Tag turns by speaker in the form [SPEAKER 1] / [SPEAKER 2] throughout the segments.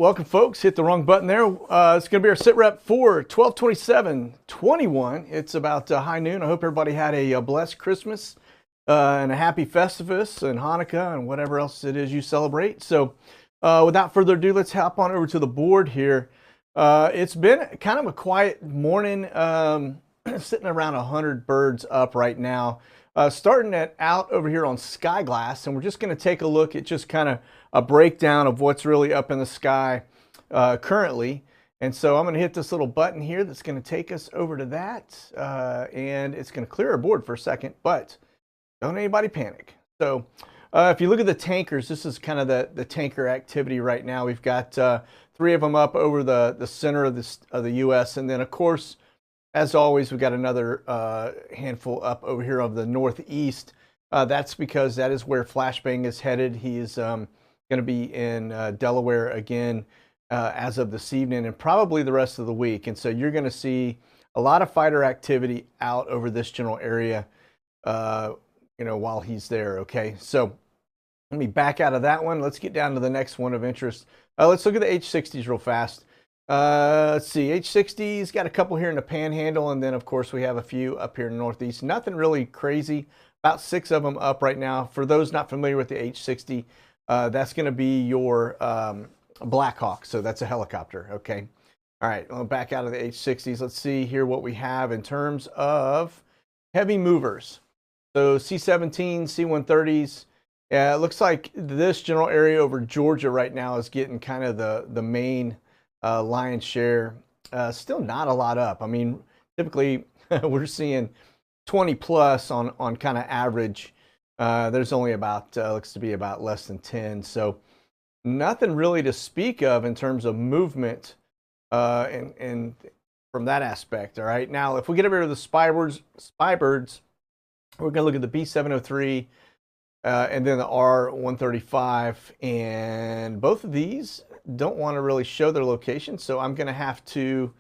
[SPEAKER 1] welcome folks. Hit the wrong button there. It's going to be our sit rep for 12/27/21. It's about high noon. I hope everybody had a blessed Christmas and a happy Festivus and Hanukkah and whatever else it is you celebrate. So without further ado, let's hop on over to the board here. It's been kind of a quiet morning, sitting around 100 birds up right now. Starting out over here on Skyglass, and we're just going to take a look at just kind of a breakdown of what's really up in the sky currently. And so I'm going to hit this little button here that's going to take us over to that, and it's going to clear our board for a second, but don't anybody panic. So if you look at the tankers, this is kind of the tanker activity right now. We've got 3 of them up over the center of the U.S., and then of course, as always, we've got another handful up over here of the northeast. That's because that is where Flashbang is headed. He is going to be in Delaware again as of this evening and probably the rest of the week. And so you're going to see a lot of fighter activity out over this general area, while he's there. Okay, so let me back out of that one. Let's get down to the next one of interest. Let's look at the H-60s real fast. Let's see, H-60's got a couple here in the Panhandle, and then of course we have a few up here in the Northeast. Nothing really crazy. About 6 of them up right now. For those not familiar with the H-60, that's going to be your Black Hawk, so that's a helicopter. Okay, all right, well, back out of the H-60s. Let's see here what we have in terms of heavy movers. So C-17, C-130s. Yeah, it looks like this general area over Georgia right now is getting kind of the main lion's share. Still not a lot up. I mean, typically we're seeing 20 plus on kind of average. There's only about looks to be about less than 10. So nothing really to speak of in terms of movement and from that aspect. All right. Now, if we get over to the spybirds, we're going to look at the B703 and then the R135, and both of these don't want to really show their location, so I'm going to have to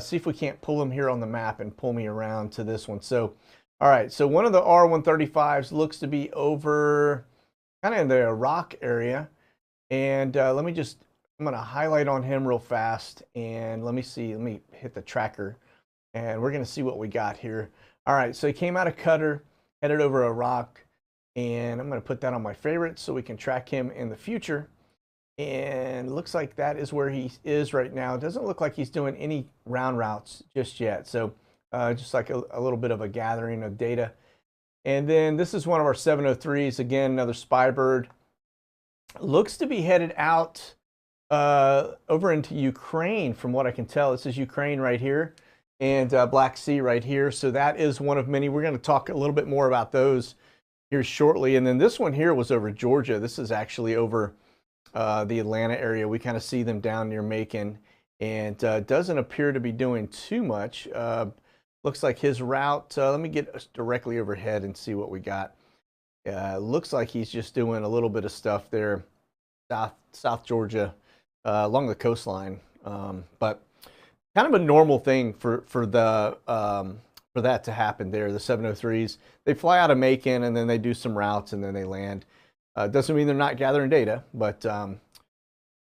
[SPEAKER 1] see if we can't pull them here on the map and pull me around to this one. So, all right, so one of the R135s looks to be over kind of in the Iraq area, and I'm going to highlight on him real fast, and let me hit the tracker, and we're going to see what we got here. All right, so he came out of Qatar, headed over Iraq, and I'm going to put that on my favorites so we can track him in the future. And looks like that is where he is right now. It doesn't look like he's doing any round routes just yet. So just like a little bit of a gathering of data. And then this is one of our 703s. Again, another spybird. Looks to be headed out over into Ukraine from what I can tell. This is Ukraine right here and Black Sea right here. So that is one of many. We're going to talk a little bit more about those here shortly. And then this one here was over Georgia. This is actually over the Atlanta area. We kind of see them down near Macon, and doesn't appear to be doing too much. Looks like his route, let me get directly overhead and see what we got. Looks like he's just doing a little bit of stuff there, South Georgia, along the coastline. But kind of a normal thing for that to happen there. The 703s, they fly out of Macon and then they do some routes and then they land. Doesn't mean they're not gathering data, but the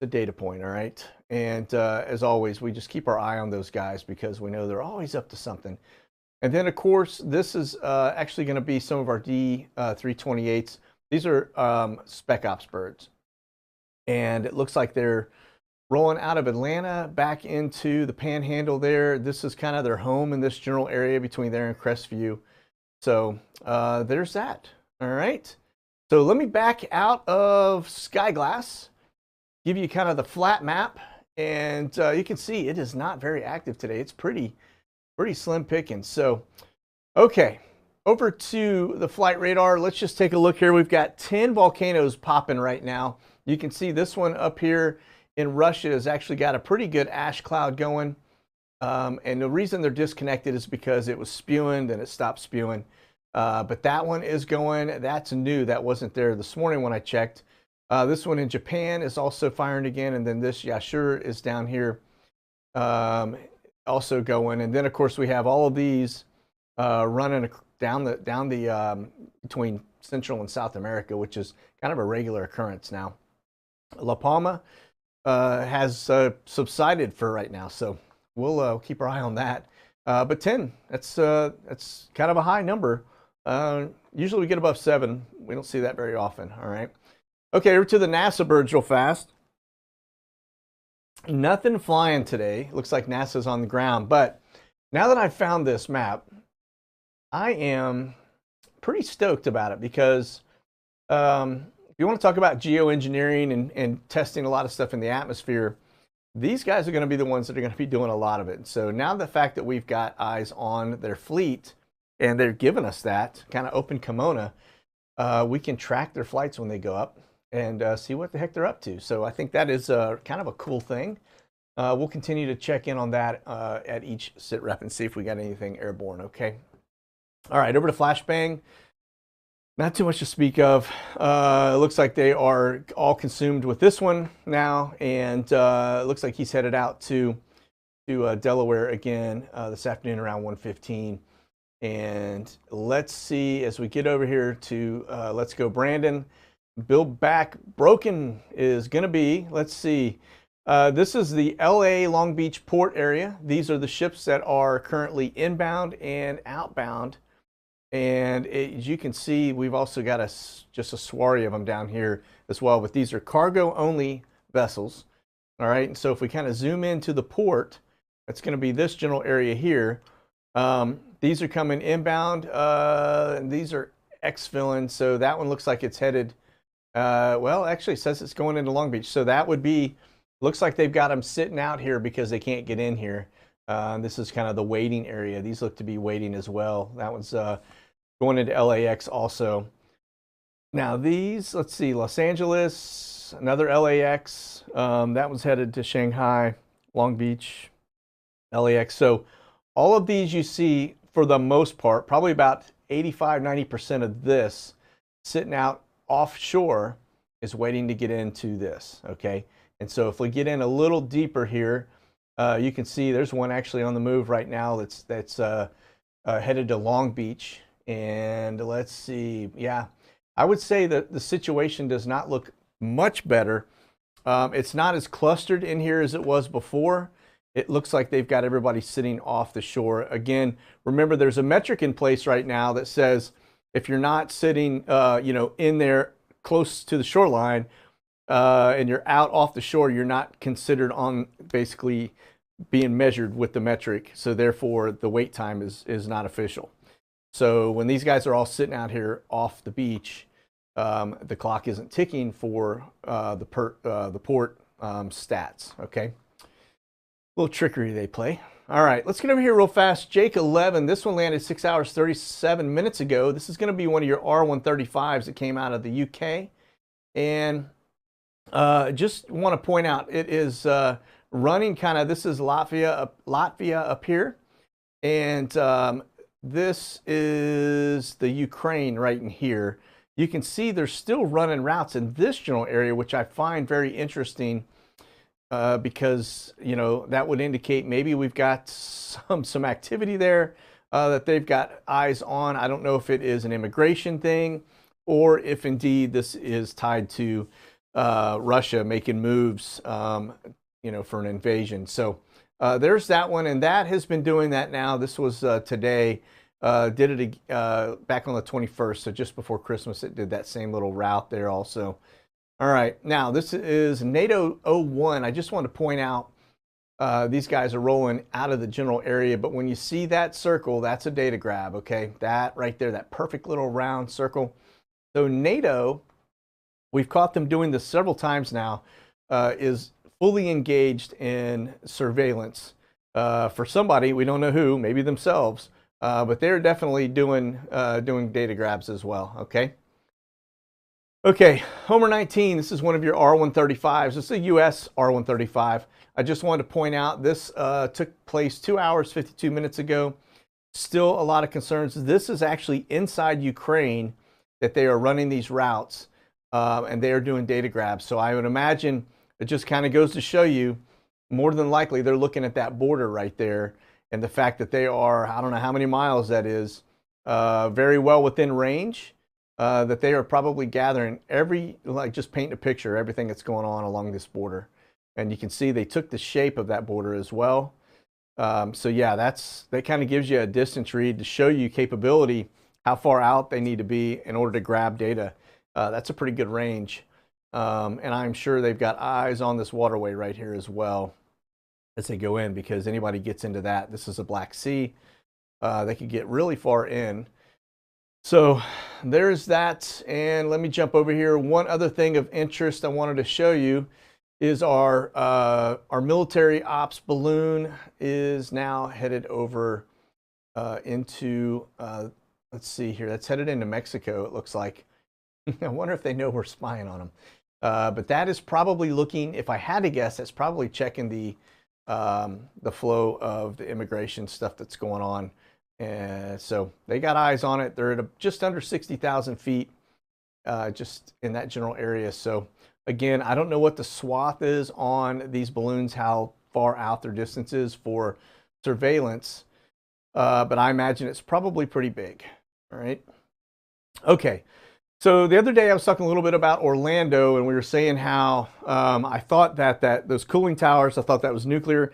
[SPEAKER 1] data point, all right? And as always, we just keep our eye on those guys because we know they're always up to something. And then, of course, this is actually going to be some of our D328s. These are Spec Ops birds. And it looks like they're rolling out of Atlanta back into the Panhandle there. This is kind of their home in this general area between there and Crestview. So there's that, all right? So let me back out of Skyglass, give you kind of the flat map, and you can see it is not very active today. It's pretty slim pickings. So, okay, over to the flight radar. Let's just take a look here. We've got 10 volcanoes popping right now. You can see this one up here in Russia has actually got a pretty good ash cloud going. And the reason they're disconnected is because it was spewing, then it stopped spewing. But that one is going. That's new. That wasn't there this morning when I checked. This one in Japan is also firing again, and then this Yashur is down here also going. And then of course we have all of these running down the between Central and South America, which is kind of a regular occurrence now. La Palma has subsided for right now. So we'll keep our eye on that. But 10, that's kind of a high number. Usually we get above 7. We don't see that very often. All right. Okay, over to the NASA birds real fast. Nothing flying today. Looks like NASA's on the ground. But now that I've found this map, I am pretty stoked about it because if you want to talk about geoengineering and testing a lot of stuff in the atmosphere, these guys are going to be the ones that are going to be doing a lot of it. So now the fact that we've got eyes on their fleet and they're giving us that kind of open kimono, we can track their flights when they go up and see what the heck they're up to. So I think that is kind of a cool thing. We'll continue to check in on that at each sit rep and see if we got anything airborne. Okay. All right, over to Flashbang. Not too much to speak of. It looks like they are all consumed with this one now, and it looks like he's headed out to Delaware again this afternoon around 1:15. And let's see as we get over here to Let's Go Brandon. Build Back Broken is going to be, let's see, this is the LA Long Beach port area. These are the ships that are currently inbound and outbound. And as you can see, we've also got just a swarry of them down here as well. But these are cargo-only vessels. All right, and so if we kind of zoom into the port, it's going to be this general area here. These are coming inbound, and these are exfilling. So that one looks like it's headed, well, actually it says it's going into Long Beach. So that would be, looks like they've got them sitting out here because they can't get in here. This is kind of the waiting area. These look to be waiting as well. That one's going into LAX also. Now these, let's see, Los Angeles, another LAX. That one's headed to Shanghai, Long Beach, LAX. So all of these you see, for the most part, probably about 85–90% of this sitting out offshore is waiting to get into this, okay? And so if we get in a little deeper here, you can see there's one actually on the move right now that's headed to Long Beach. And let's see, yeah, I would say that the situation does not look much better. It's not as clustered in here as it was before. It looks like they've got everybody sitting off the shore. Again, remember there's a metric in place right now that says if you're not sitting, in there close to the shoreline and you're out off the shore, you're not considered on basically being measured with the metric. So therefore the wait time is not official. So when these guys are all sitting out here off the beach, the clock isn't ticking for the port stats, okay? A little trickery they play. All right, let's get over here real fast. Jake 11, this one landed 6 hours, 37 minutes ago. This is gonna be one of your R135s that came out of the UK. And just wanna point out, it is running kind of, this is Latvia up here. And this is the Ukraine right in here. You can see they're still running routes in this general area, which I find very interesting because, that would indicate maybe we've got some activity there that they've got eyes on. I don't know if it is an immigration thing or if indeed this is tied to Russia making moves, for an invasion. So there's that one, and that has been doing that now. This was today. Did it back on the 21st, so just before Christmas, it did that same little route there also. All right, now this is NATO 01. I just want to point out these guys are rolling out of the general area, but when you see that circle, that's a data grab, okay? That right there, that perfect little round circle. So NATO, we've caught them doing this several times now, is fully engaged in surveillance for somebody, we don't know who, maybe themselves, but they're definitely doing data grabs as well, okay? Okay, Homer 19, this is one of your R135s. This is a US R135. I just wanted to point out this took place 2 hours, 52 minutes ago. Still a lot of concerns. This is actually inside Ukraine that they are running these routes and they are doing data grabs. So I would imagine it just kind of goes to show you, more than likely they're looking at that border right there and the fact that they are, I don't know how many miles that is, very well within range, that they are probably gathering just painting a picture, everything that's going on along this border. And you can see they took the shape of that border as well. So yeah, that kind of gives you a distance read to show you capability, how far out they need to be in order to grab data. That's a pretty good range. And I'm sure they've got eyes on this waterway right here as well as they go in, because anybody gets into that, this is a Black Sea, they could get really far in. So there's that. And let me jump over here. One other thing of interest I wanted to show you is our military ops balloon is now headed over into, let's see here, that's headed into Mexico, it looks like. I wonder if they know we're spying on them. But that is probably looking, if I had to guess, that's probably checking the flow of the immigration stuff that's going on. And so they got eyes on it. They're at just under 60,000 feet, just in that general area. So again, I don't know what the swath is on these balloons, how far out their distance is for surveillance, but I imagine it's probably pretty big. All right. Okay. So the other day I was talking a little bit about Orlando, and we were saying how I thought that those cooling towers, I thought that was nuclear.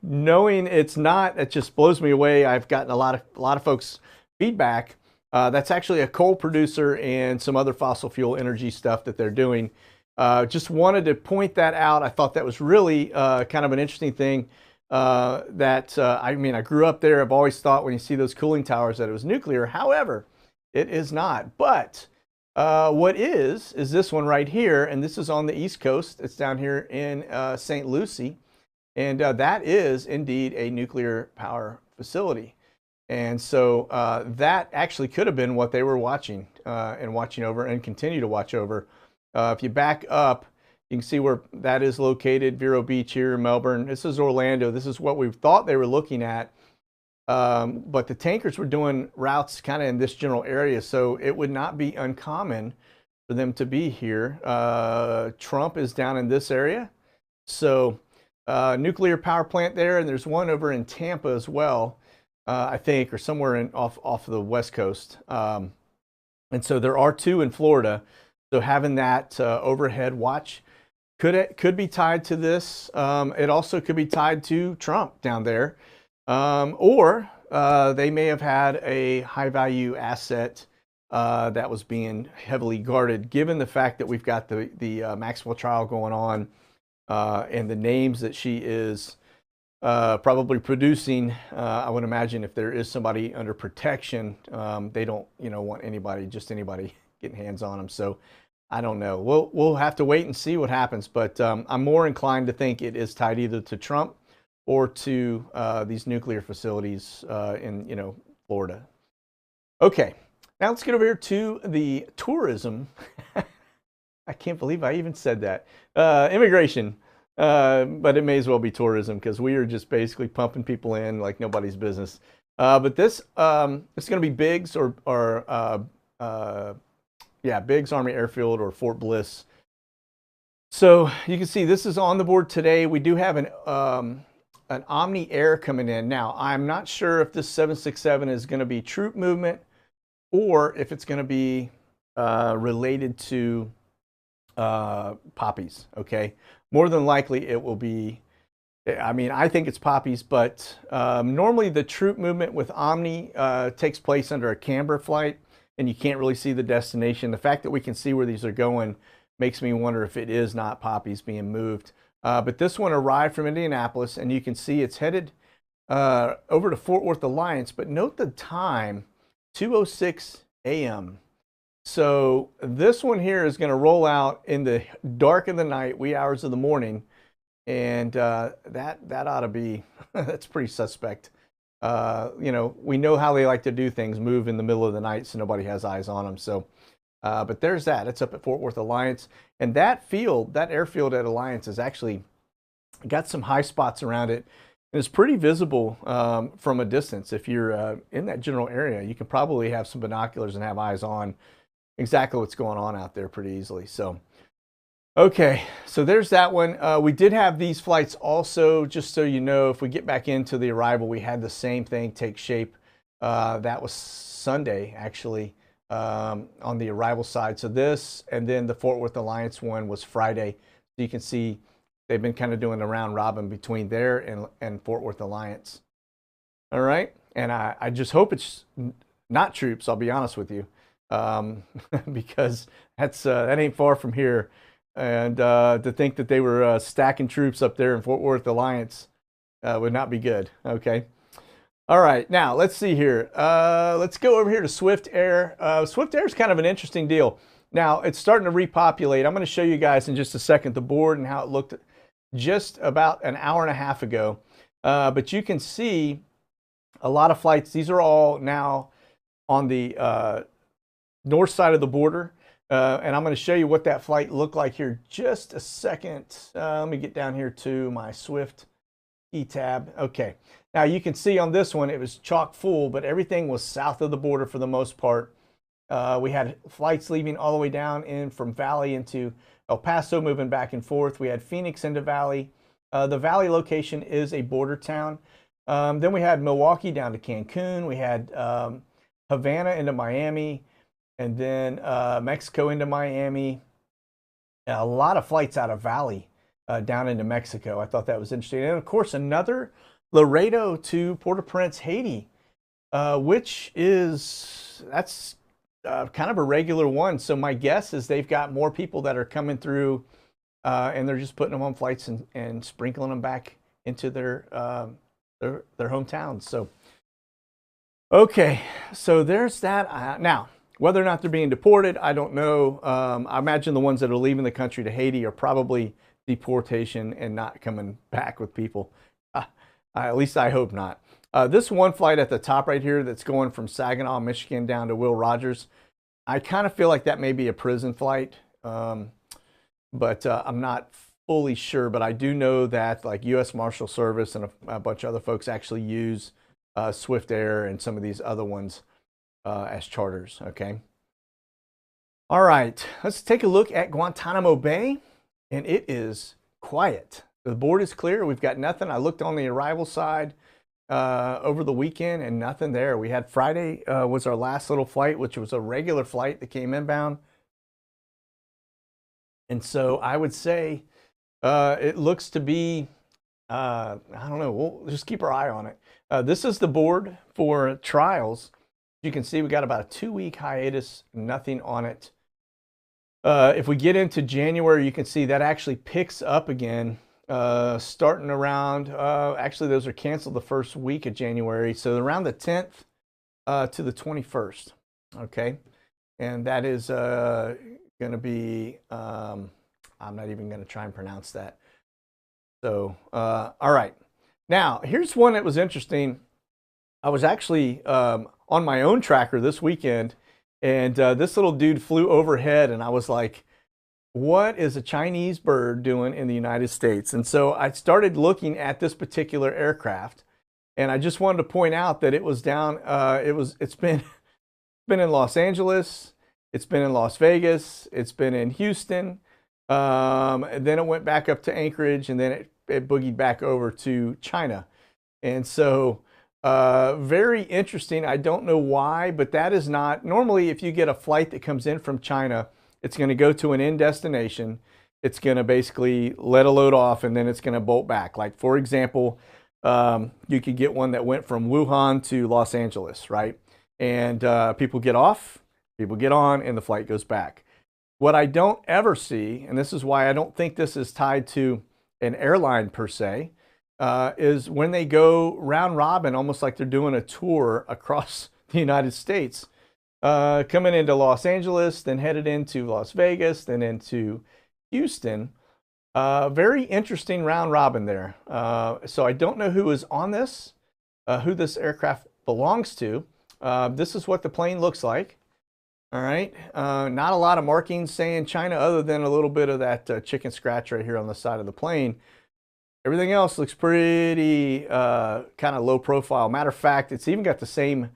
[SPEAKER 1] Knowing it's not, it just blows me away. I've gotten a lot of folks feedback. That's actually a coal producer and some other fossil fuel energy stuff that they're doing. Just wanted to point that out. I thought that was really kind of an interesting thing. I mean, I grew up there. I've always thought when you see those cooling towers that it was nuclear. However, it is not. But what is this one right here, and this is on the East Coast. It's down here in St. Lucie, and that is indeed a nuclear power facility. And so that actually could have been what they were watching and watching over and continue to watch over. If you back up, you can see where that is located, Vero Beach here in Melbourne. This is Orlando. This is what we thought they were looking at. But the tankers were doing routes kind of in this general area, so it would not be uncommon for them to be here. Trump is down in this area. So nuclear power plant there, and there's one over in Tampa as well, I think, or somewhere off the West Coast. And so there are two in Florida. So having that overhead watch could be tied to this. It also could be tied to Trump down there. Or they may have had a high value asset that was being heavily guarded, given the fact that we've got the Maxwell trial going on and the names that she is probably producing. I would imagine if there is somebody under protection, they don't want anybody getting hands on them. So I don't know. We'll have to wait and see what happens. But I'm more inclined to think it is tied either to Trump or to these nuclear facilities in Florida. Okay, now let's get over here to the tourism. I can't believe I even said that. Immigration, but it may as well be tourism because we are just basically pumping people in like nobody's business. But this it's going to be Biggs Biggs Army Airfield or Fort Bliss. So you can see this is on the board today. We do have an Omni Air coming in. Now, I'm not sure if this 767 is going to be troop movement or if it's going to be related to poppies, okay? More than likely it will be, I mean, I think it's poppies, but normally the troop movement with Omni takes place under a camber flight, and you can't really see the destination. The fact that we can see where these are going makes me wonder if it is not poppies being moved. But this one arrived from Indianapolis, and you can see it's headed over to Fort Worth Alliance. But note the time, 2:06 a.m. So this one here is going to roll out in the dark of the night, wee hours of the morning, and that ought to be that's pretty suspect. We know how they like to do things, move in the middle of the night so nobody has eyes on them. So. But there's that. It's up at Fort Worth Alliance. And that airfield at Alliance has actually got some high spots around it. And it's pretty visible from a distance. If you're in that general area, you can probably have some binoculars and have eyes on exactly what's going on out there pretty easily. So, okay, so there's that one. We did have these flights also, just so you know, if we get back into the arrival, we had the same thing take shape. That was Sunday, actually. On the arrival side. So this, and then the Fort Worth Alliance one was Friday. So you can see they've been kind of doing a round robin between there and Fort Worth Alliance. All right, and I just hope it's not troops. I'll be honest with you, because that ain't far from here, and to think that they were stacking troops up there in Fort Worth Alliance would not be good. Okay. All right, now let's see here. Let's go over here to Swift Air. Swift Air is kind of an interesting deal. Now, it's starting to repopulate. I'm going to show you guys in just a second the board and how it looked just about an hour and a half ago. But you can see a lot of flights. These are all now on the north side of the border. And I'm going to show you what that flight looked like here just a second. Let me get down here to my Swift key tab. Okay. Now you can see on this one, it was chock full, but everything was south of the border for the most part. We had flights leaving all the way down in from Valley into El Paso, moving back and forth. We had Phoenix into Valley. The Valley location is a border town. Then we had Milwaukee down to Cancun. We had Havana into Miami, and then Mexico into Miami. A lot of flights out of Valley down into Mexico. I thought that was interesting. And of course, another Laredo to Port-au-Prince, Haiti, which that's kind of a regular one. So my guess is they've got more people that are coming through, and they're just putting them on flights and sprinkling them back into their hometowns. So, okay, so there's that. Now, whether or not they're being deported, I don't know. I imagine the ones that are leaving the country to Haiti are probably deportation and not coming back with people. At least I hope not. This one flight at the top right here that's going from Saginaw, Michigan down to Will Rogers, I kind of feel like that may be a prison flight, but I'm not fully sure. But I do know that like U.S. Marshal Service and a bunch of other folks actually use Swift Air and some of these other ones as charters. Okay. All right, let's take a look at Guantanamo Bay, and it is quiet. The board is clear. We've got nothing. I looked on the arrival side over the weekend and nothing there. We had Friday was our last little flight, which was a regular flight that came inbound. And so I would say it looks to be, I don't know, we'll just keep our eye on it. This is the board for trials. You can see we got about a 2-week hiatus, nothing on it. If we get into January, you can see that actually picks up again. Starting around, actually those are canceled the first week of January, so around the 10th to the 21st, okay? And that is going to be, I'm not even going to try and pronounce that. So, all right. Now, here's one that was interesting. I was actually on my own tracker this weekend, and this little dude flew overhead, and I was like, what is a Chinese bird doing in the United States? And so I started looking at this particular aircraft, and I just wanted to point out that it was down, it's been in Los Angeles, it's been in Las Vegas, it's been in Houston, and then it went back up to Anchorage, and then it boogied back over to China. And so very interesting. I don't know why, but that is not, normally if you get a flight that comes in from China, it's going to go to an end destination. It's going to basically let a load off, and then it's going to bolt back. Like, for example, you could get one that went from Wuhan to Los Angeles, right? And people get off, people get on, and the flight goes back. What I don't ever see, and this is why I don't think this is tied to an airline per se, is when they go round robin, almost like they're doing a tour across the United States. Coming into Los Angeles, then headed into Las Vegas, then into Houston. Very interesting round robin there. So I don't know who is on this, who this aircraft belongs to. This is what the plane looks like. All right. Not a lot of markings saying China other than a little bit of that chicken scratch right here on the side of the plane. Everything else looks pretty kind of low profile. Matter of fact, it's even got the same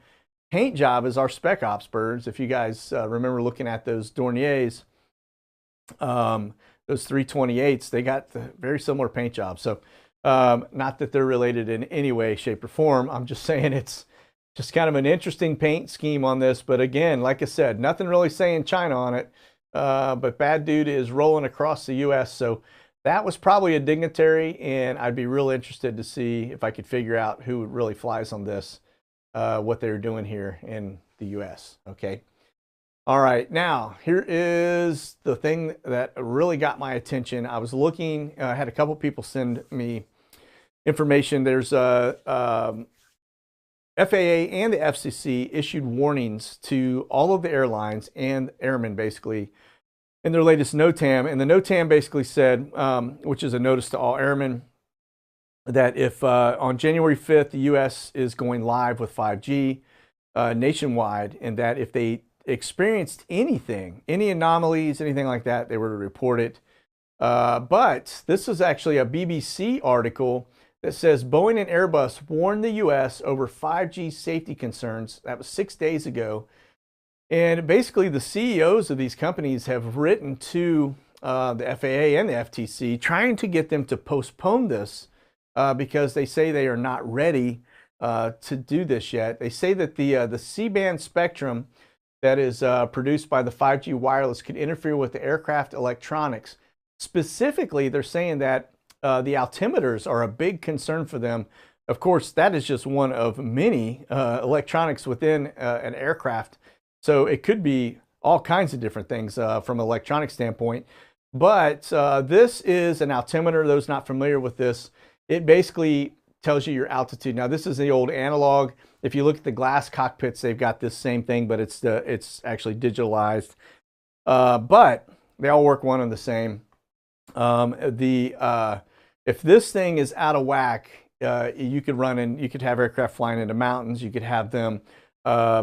[SPEAKER 1] paint job as our Spec Ops birds. If you guys remember looking at those Dorniers, those 328s, they got the very similar paint job. So not that they're related in any way, shape, or form. I'm just saying it's just kind of an interesting paint scheme on this. But again, like I said, nothing really saying China on it. But bad dude is rolling across the U.S. So That was probably a dignitary, and I'd be real interested to see if I could figure out who really flies on this, what they're doing here in the US. Okay. All right, now here is the thing that really got my attention. I was looking, I had a couple people send me information. There's a FAA and the FCC issued warnings to all of the airlines and airmen basically in their latest NOTAM. And the NOTAM basically said, which is a notice to all airmen, that if on January 5th, the US is going live with 5G nationwide, and that if they experienced anything, any anomalies, anything like that, they were to report it. But this is actually a BBC article that says Boeing and Airbus warned the US over 5G safety concerns. That was 6 days ago. And basically the CEOs of these companies have written to the FAA and the FTC trying to get them to postpone this because they say they are not ready to do this yet. They say that the C-band spectrum that is produced by the 5G wireless could interfere with the aircraft electronics. Specifically, they're saying that the altimeters are a big concern for them. Of course, that is just one of many electronics within an aircraft. So it could be all kinds of different things from an electronic standpoint. But this is an altimeter. Those not familiar with this, it basically tells you your altitude. Now, this is the old analog. If you look at the glass cockpits, they've got this same thing, but it's actually digitalized. But they all work one and the same. If this thing is out of whack, you could have aircraft flying into mountains. You could have them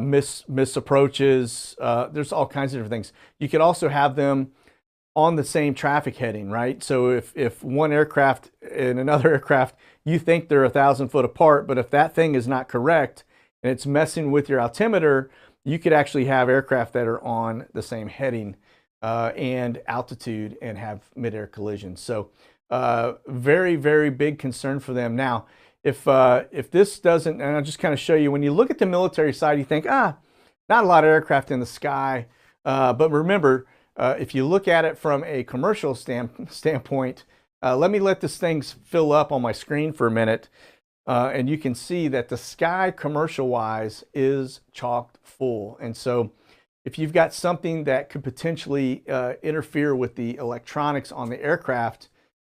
[SPEAKER 1] miss approaches. There's all kinds of different things. You could also have them on the same traffic heading, right? So if one aircraft and another aircraft, you think they're 1,000 foot apart, but if that thing is not correct and it's messing with your altimeter, you could actually have aircraft that are on the same heading and altitude and have mid-air collisions. So very, very big concern for them. Now, if this doesn't, and I'll just kind of show you, when you look at the military side, you think, not a lot of aircraft in the sky. But remember, if you look at it from a commercial standpoint, let me let this thing fill up on my screen for a minute. And you can see that the sky commercial-wise is chock full. And so if you've got something that could potentially interfere with the electronics on the aircraft,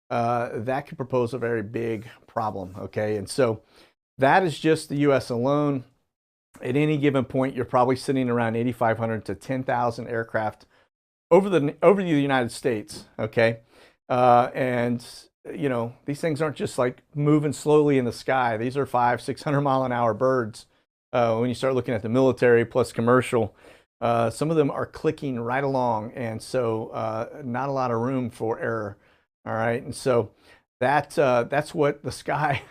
[SPEAKER 1] that could pose a very big problem, okay? And so that is just the US alone. At any given point, you're probably sitting around 8,500 to 10,000 aircraft over the United States, okay? And you know, these things aren't just like moving slowly in the sky. These are 500-600 mile an hour birds. When you start looking at the military plus commercial, some of them are clicking right along, and so not a lot of room for error. All right, and so that's what the sky.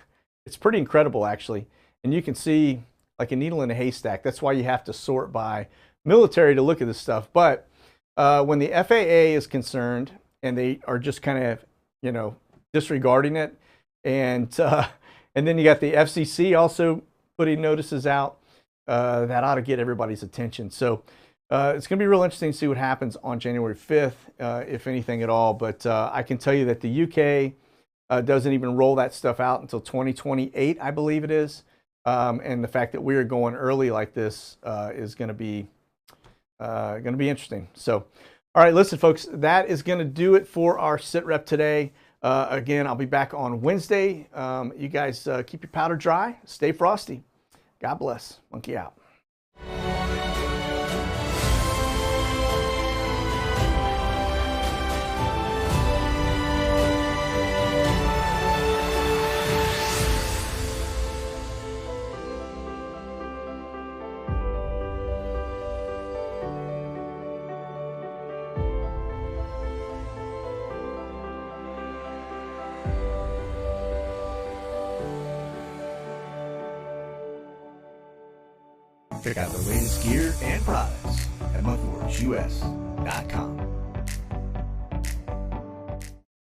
[SPEAKER 1] It's pretty incredible, actually, and you can see like a needle in a haystack. That's why you have to sort by military to look at this stuff. But when the FAA is concerned, and they are just kind of, you know, disregarding it, and then you got the FCC also putting notices out, that ought to get everybody's attention. So it's going to be real interesting to see what happens on January 5th, if anything at all. But I can tell you that the UK doesn't even roll that stuff out until 2028, I believe it is. And the fact that we're going early like this is going to be interesting. So, all right, listen, folks, that is going to do it for our sit rep today. Again, I'll be back on Wednesday. You guys keep your powder dry, stay frosty. God bless. Monkey out. Check out the latest gear and products at monkeyworksus.com.